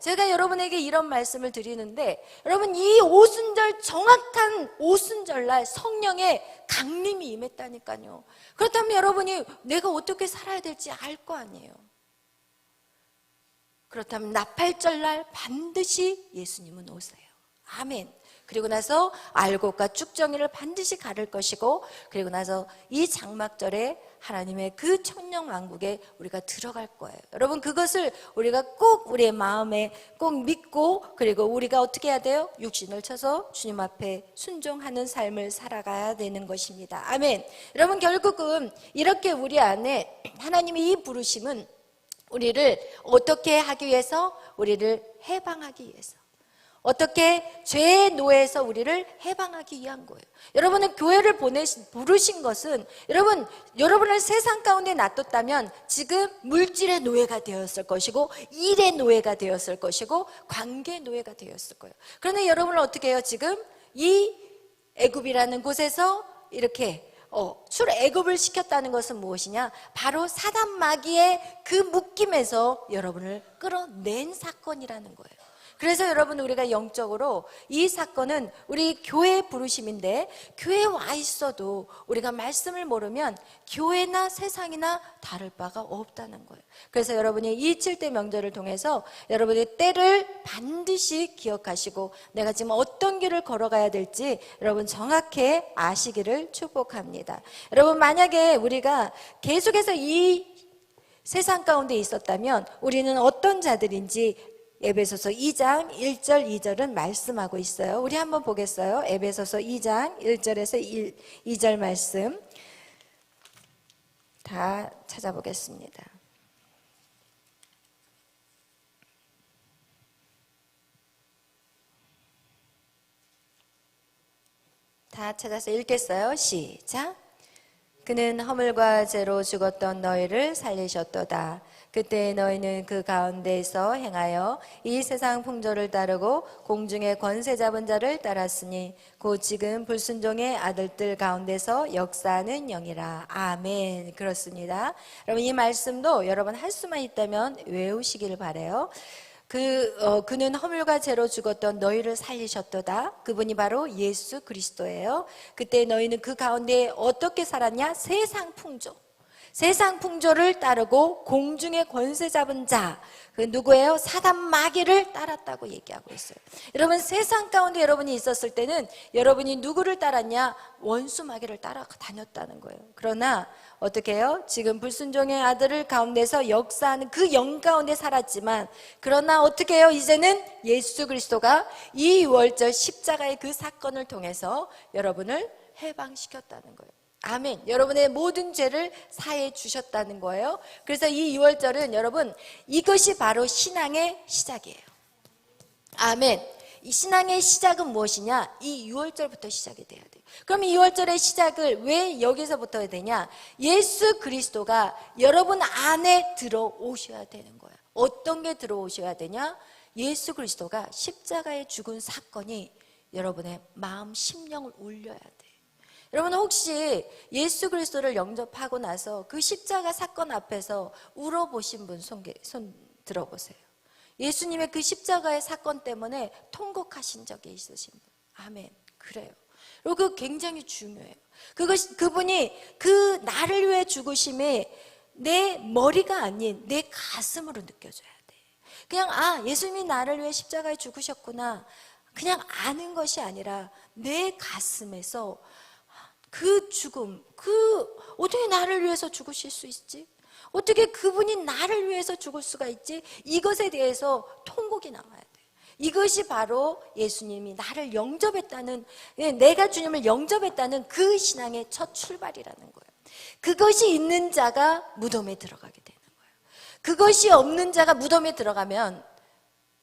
A: 제가 여러분에게 이런 말씀을 드리는데, 여러분, 이 오순절, 정확한 오순절날 성령의 강림이 임했다니까요. 그렇다면 여러분이 내가 어떻게 살아야 될지 알 거 아니에요. 그렇다면 나팔절날 반드시 예수님은 오세요. 아멘. 그리고 나서 알곡과 쭉정이를 반드시 가를 것이고, 그리고 나서 이 장막절에 하나님의 그 천년왕국에 우리가 들어갈 거예요. 여러분, 그것을 우리가 꼭 우리의 마음에 꼭 믿고, 그리고 우리가 어떻게 해야 돼요? 육신을 쳐서 주님 앞에 순종하는 삶을 살아가야 되는 것입니다. 아멘. 여러분, 결국은 이렇게 우리 안에 하나님의 이 부르심은 우리를 어떻게 하기 위해서? 우리를 해방하기 위해서. 어떻게 죄의 노예에서 우리를 해방하기 위한 거예요. 여러분은 교회를 부르신 것은 여러분을 세상 가운데 놔뒀다면 지금 물질의 노예가 되었을 것이고, 일의 노예가 되었을 것이고, 관계의 노예가 되었을 거예요. 그런데 여러분을 어떻게 해요? 지금 이 애굽이라는 곳에서 이렇게 출애굽을 시켰다는 것은 무엇이냐? 바로 사단 마귀의 그 묶임에서 여러분을 끌어낸 사건이라는 거예요. 그래서 여러분, 우리가 영적으로 이 사건은 우리 교회의 부르심인데, 교회에 와 있어도 우리가 말씀을 모르면 교회나 세상이나 다를 바가 없다는 거예요. 그래서 여러분이 이 7대 명절을 통해서 여러분의 때를 반드시 기억하시고 내가 지금 어떤 길을 걸어가야 될지 여러분 정확히 아시기를 축복합니다. 여러분, 만약에 우리가 계속해서 이 세상 가운데 있었다면 우리는 어떤 자들인지 에베소서 2장 1절 2절은 말씀하고 있어요. 우리 한번 보겠어요. 에베소서 2장 1절에서 2절 말씀 다 찾아보겠습니다. 다 찾아서 읽겠어요. 시작. 그는 허물과 죄로 죽었던 너희를 살리셨도다. 그때 너희는 그 가운데에서 행하여 이 세상 풍조를 따르고 공중의 권세 잡은 자를 따랐으니 곧 지금 불순종의 아들들 가운데서 역사하는 영이라. 아멘. 그렇습니다. 여러분, 이 말씀도 여러분 할 수만 있다면 외우시기를 바라요. 그는 허물과 죄로 죽었던 너희를 살리셨도다. 그분이 바로 예수 그리스도예요. 그때 너희는 그 가운데 어떻게 살았냐? 세상 풍조. 세상 풍조를 따르고 공중의 권세 잡은 자, 그 누구예요? 사단 마귀를 따랐다고 얘기하고 있어요. 여러분, 세상 가운데 여러분이 있었을 때는 여러분이 누구를 따랐냐? 원수 마귀를 따라다녔다는 거예요. 그러나 어떻게 해요? 지금 불순종의 아들을 가운데서 역사하는 그 영 가운데 살았지만, 그러나 어떻게 해요? 이제는 예수 그리스도가 이 유월절 십자가의 그 사건을 통해서 여러분을 해방시켰다는 거예요. 아멘. 여러분의 모든 죄를 사해 주셨다는 거예요. 그래서 이 6월절은 여러분, 이것이 바로 신앙의 시작이에요. 아멘. 이 신앙의 시작은 무엇이냐? 이 6월절부터 시작이 돼야 돼요. 그럼 이 6월절의 시작을 왜 여기서부터 해야 되냐? 예수 그리스도가 여러분 안에 들어오셔야 되는 거예요. 어떤 게 들어오셔야 되냐? 예수 그리스도가 십자가에 죽은 사건이 여러분의 마음, 심령을 울려야 돼요. 여러분, 혹시 예수 그리스도를 영접하고 나서 그 십자가 사건 앞에서 울어보신 분 손 들어보세요. 예수님의 그 십자가의 사건 때문에 통곡하신 적이 있으신 분. 아멘. 그래요. 그리고 그거 굉장히 중요해요. 그분이 그 나를 위해 죽으심이 내 머리가 아닌 내 가슴으로 느껴져야 돼. 그냥 예수님이 나를 위해 십자가에 죽으셨구나, 그냥 아는 것이 아니라 내 가슴에서 그 죽음, 어떻게 나를 위해서 죽으실 수 있지? 어떻게 그분이 나를 위해서 죽을 수가 있지? 이것에 대해서 통곡이 나와야 돼. 이것이 바로 예수님이 나를 영접했다는, 내가 주님을 영접했다는 그 신앙의 첫 출발이라는 거예요. 그것이 있는 자가 무덤에 들어가게 되는 거예요. 그것이 없는 자가 무덤에 들어가면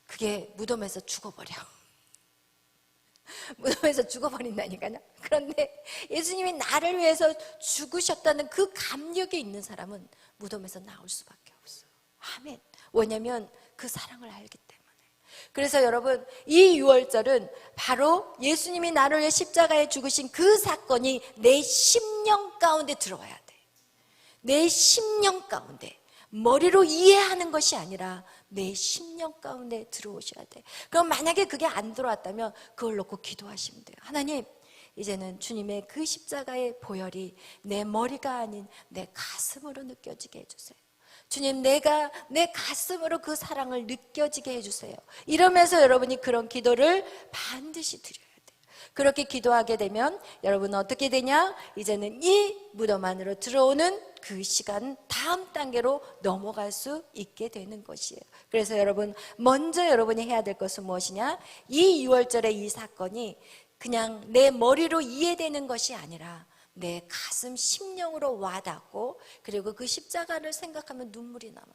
A: 그게 무덤에서 죽어버려. 무덤에서 죽어버린다니까요. 그런데 예수님이 나를 위해서 죽으셨다는 그 감격이 있는 사람은 무덤에서 나올 수밖에 없어요. 아멘. 왜냐하면 그 사랑을 알기 때문에. 그래서 여러분, 이 6월절은 바로 예수님이 나를 위해 십자가에 죽으신 그 사건이 내 심령 가운데 들어와야 돼. 내 심령 가운데. 머리로 이해하는 것이 아니라 내 심령 가운데 들어오셔야 돼. 그럼 만약에 그게 안 들어왔다면 그걸 놓고 기도하시면 돼요. 하나님, 이제는 주님의 그 십자가의 보혈이 내 머리가 아닌 내 가슴으로 느껴지게 해주세요. 주님, 내가 내 가슴으로 그 사랑을 느껴지게 해주세요. 이러면서 여러분이 그런 기도를 반드시 드려요. 그렇게 기도하게 되면 여러분은 어떻게 되냐? 이제는 이 무덤 안으로 들어오는 그 시간, 다음 단계로 넘어갈 수 있게 되는 것이에요. 그래서 여러분, 먼저 여러분이 해야 될 것은 무엇이냐? 이 6월절의 이 사건이 그냥 내 머리로 이해되는 것이 아니라 내 가슴, 심령으로 와닿고, 그리고 그 십자가를 생각하면 눈물이 나와요.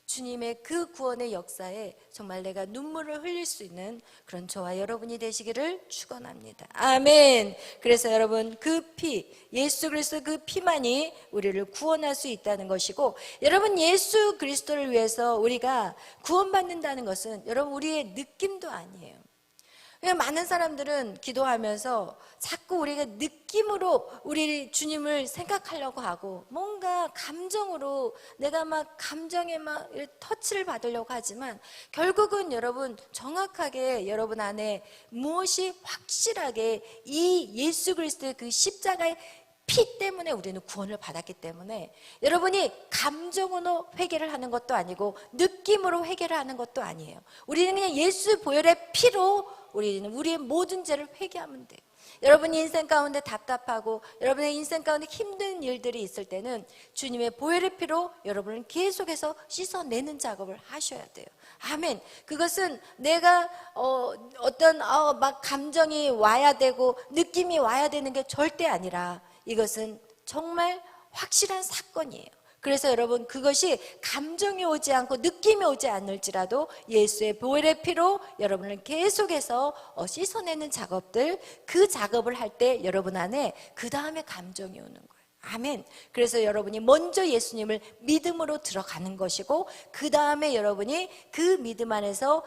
A: 주님의 그 구원의 역사에 정말 내가 눈물을 흘릴 수 있는 그런 저와 여러분이 되시기를 축원합니다. 아멘. 그래서 여러분, 그 피, 예수 그리스도 그 피만이 우리를 구원할 수 있다는 것이고, 여러분, 예수 그리스도를 위해서 우리가 구원받는다는 것은 여러분 우리의 느낌도 아니에요. 많은 사람들은 기도하면서 자꾸 우리가 느낌으로 우리 주님을 생각하려고 하고, 뭔가 감정으로 내가 막 감정에 막 터치를 받으려고 하지만, 결국은 여러분 정확하게 여러분 안에 무엇이 확실하게 이 예수 그리스도의 그 십자가의 피 때문에 우리는 구원을 받았기 때문에, 여러분이 감정으로 회개를 하는 것도 아니고 느낌으로 회개를 하는 것도 아니에요. 우리는 그냥 예수 보혈의 피로 우리는 우리의 모든 죄를 회개하면 돼요. 여러분이 인생 가운데 답답하고 여러분의 인생 가운데 힘든 일들이 있을 때는 주님의 보혈의 피로 여러분을 계속해서 씻어내는 작업을 하셔야 돼요. 아멘. 그것은 내가 어떤 막 감정이 와야 되고 느낌이 와야 되는 게 절대 아니라, 이것은 정말 확실한 사건이에요. 그래서 여러분, 그것이 감정이 오지 않고 느낌이 오지 않을지라도 예수의 보혈의 피로 여러분을 계속해서 씻어내는 작업들, 그 작업을 할 때 여러분 안에 그 다음에 감정이 오는 거예요. 아멘. 그래서 여러분이 먼저 예수님을 믿음으로 들어가는 것이고, 그 다음에 여러분이 그 믿음 안에서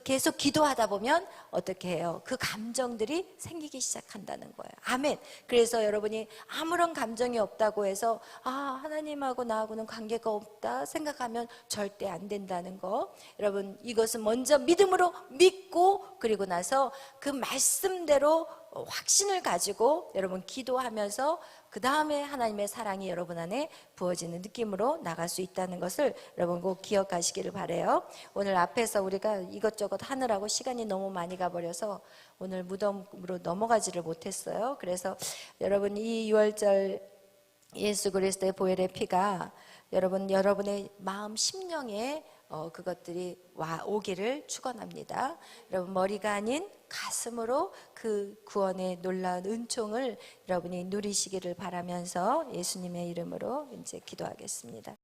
A: 계속 기도하다 보면 어떻게 해요? 그 감정들이 생기기 시작한다는 거예요. 아멘. 그래서 여러분이 아무런 감정이 없다고 해서 하나님하고 나하고는 관계가 없다 생각하면 절대 안 된다는 거. 여러분, 이것은 먼저 믿음으로 믿고, 그리고 나서 그 말씀대로 확신을 가지고 여러분 기도하면서 그 다음에 하나님의 사랑이 여러분 안에 부어지는 느낌으로 나갈 수 있다는 것을 여러분 꼭 기억하시기를 바라요. 오늘 앞에서 우리가 이것저것 하느라고 시간이 너무 많이 가버려서 오늘 무덤으로 넘어가지를 못했어요. 그래서 여러분 이 6월절 예수 그리스도의 보혈의 피가 여러분의 마음 심령에 그것들이 오기를 축원합니다. 여러분 머리가 아닌 가슴으로 그 구원의 놀라운 은총을 여러분이 누리시기를 바라면서 예수님의 이름으로 이제 기도하겠습니다.